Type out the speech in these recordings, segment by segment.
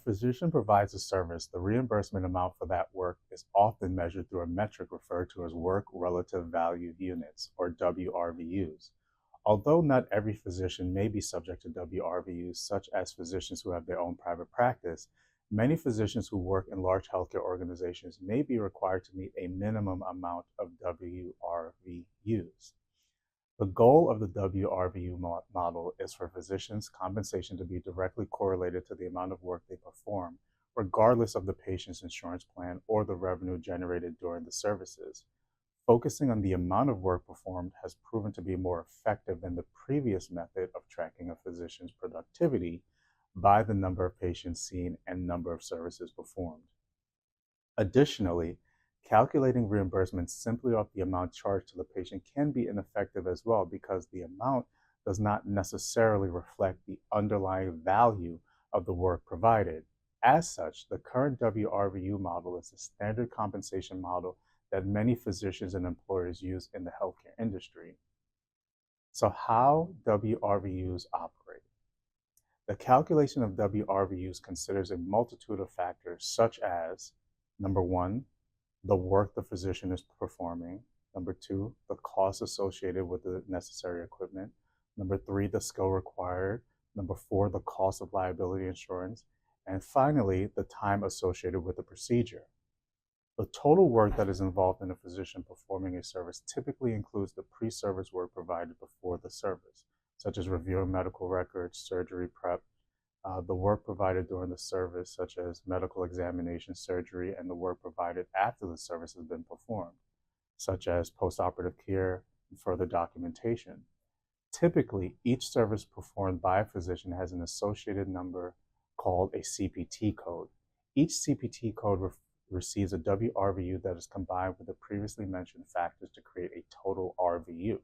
physician provides a service, the reimbursement amount for that work is often measured through a metric referred to as work relative value units, or wRVUs. Although not every physician may be subject to wRVUs, such as physicians who have their own private practice, many physicians who work in large healthcare organizations may be required to meet a minimum amount of wRVUs. The goal of the wRVU model is for physicians' compensation to be directly correlated to the amount of work they perform, regardless of the patient's insurance plan or the revenue generated during the services. Focusing on the amount of work performed has proven to be more effective than the previous method of tracking a physician's productivity by the number of patients seen and number of services performed. Additionally, calculating reimbursement simply off the amount charged to the patient can be ineffective as well because the amount does not necessarily reflect the underlying value of the work provided. As such, the current wRVU model is the standard compensation model that many physicians and employers use in the healthcare industry. So how wRVUs operate? The calculation of wRVUs considers a multitude of factors such as, number one, the work the physician is performing. Number two, the costs associated with the necessary equipment. Number three, the skill required. Number four, the cost of liability insurance. And finally, the time associated with the procedure. The total work that is involved in a physician performing a service typically includes the pre-service work provided before the service, such as reviewing medical records, surgery prep, the work provided during the service, such as medical examination, surgery, and the work provided after the service has been performed, such as postoperative care and further documentation. Typically, each service performed by a physician has an associated number called a CPT code. Each CPT code receives a wRVU that is combined with the previously mentioned factors to create a total RVU.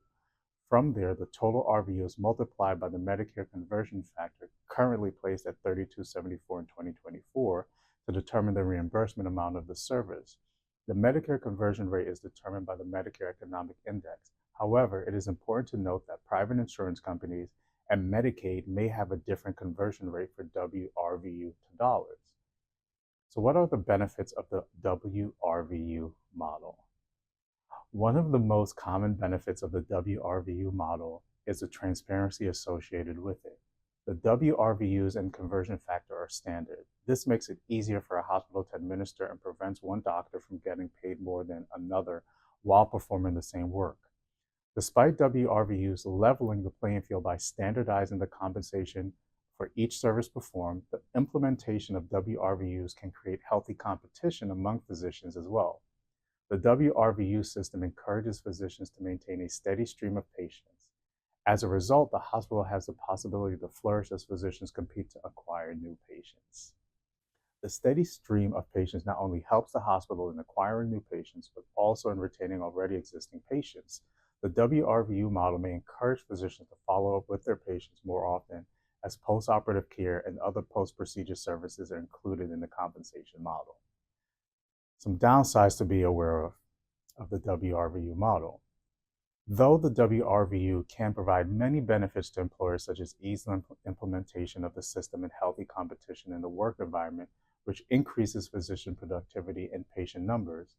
From there, the total RVU is multiplied by the Medicare conversion factor, currently placed at 32.74 in 2024, to determine the reimbursement amount of the service. The Medicare conversion rate is determined by the Medicare Economic Index. However, it is important to note that private insurance companies and Medicaid may have a different conversion rate for wRVU to dollars. So what are the benefits of the wRVU model? One of the most common benefits of the wRVU model is the transparency associated with it. The wRVUs and conversion factor are standard. This makes it easier for a hospital to administer and prevents one doctor from getting paid more than another while performing the same work. Despite wRVUs leveling the playing field by standardizing the compensation for each service performed, the implementation of wRVUs can create healthy competition among physicians as well. The wRVU system encourages physicians to maintain a steady stream of patients. As a result, the hospital has the possibility to flourish as physicians compete to acquire new patients. The steady stream of patients not only helps the hospital in acquiring new patients, but also in retaining already existing patients. The wRVU model may encourage physicians to follow up with their patients more often, as postoperative care and other post-procedure services are included in the compensation model. Some downsides to be aware of the wRVU model. Though the wRVU can provide many benefits to employers, such as easy implementation of the system and healthy competition in the work environment, which increases physician productivity and patient numbers,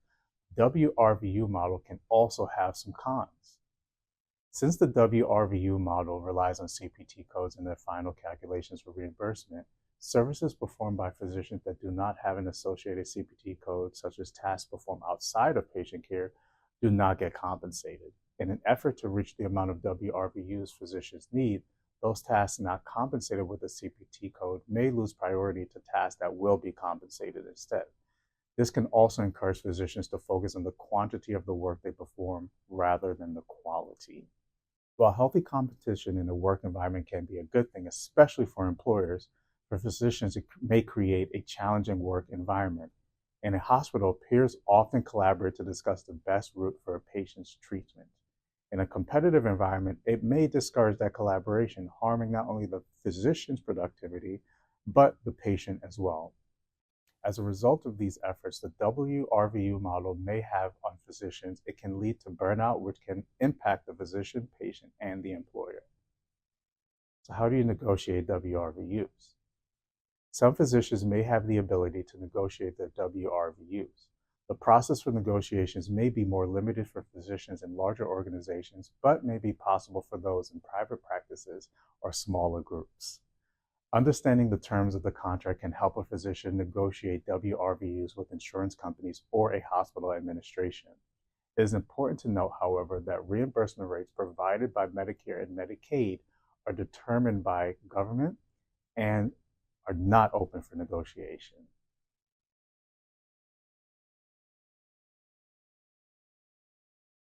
wRVU model can also have some cons. Since the wRVU model relies on CPT codes in their final calculations for reimbursement, services performed by physicians that do not have an associated CPT code, such as tasks performed outside of patient care, do not get compensated. In an effort to reach the amount of wRVUs physicians need, those tasks not compensated with a CPT code may lose priority to tasks that will be compensated instead. This can also encourage physicians to focus on the quantity of the work they perform rather than the quality. While healthy competition in the work environment can be a good thing, especially for employers, for physicians, it may create a challenging work environment. In a hospital, peers often collaborate to discuss the best route for a patient's treatment. In a competitive environment, it may discourage that collaboration, harming not only the physician's productivity, but the patient as well. As a result of these efforts, the wRVU model may have on physicians, it can lead to burnout, which can impact the physician, patient, and the employer. So how do you negotiate wRVUs? Some physicians may have the ability to negotiate their wRVUs. The process for negotiations may be more limited for physicians in larger organizations, but may be possible for those in private practices or smaller groups. Understanding the terms of the contract can help a physician negotiate wRVUs with insurance companies or a hospital administration. It is important to note, however, that reimbursement rates provided by Medicare and Medicaid are determined by government and are not open for negotiation.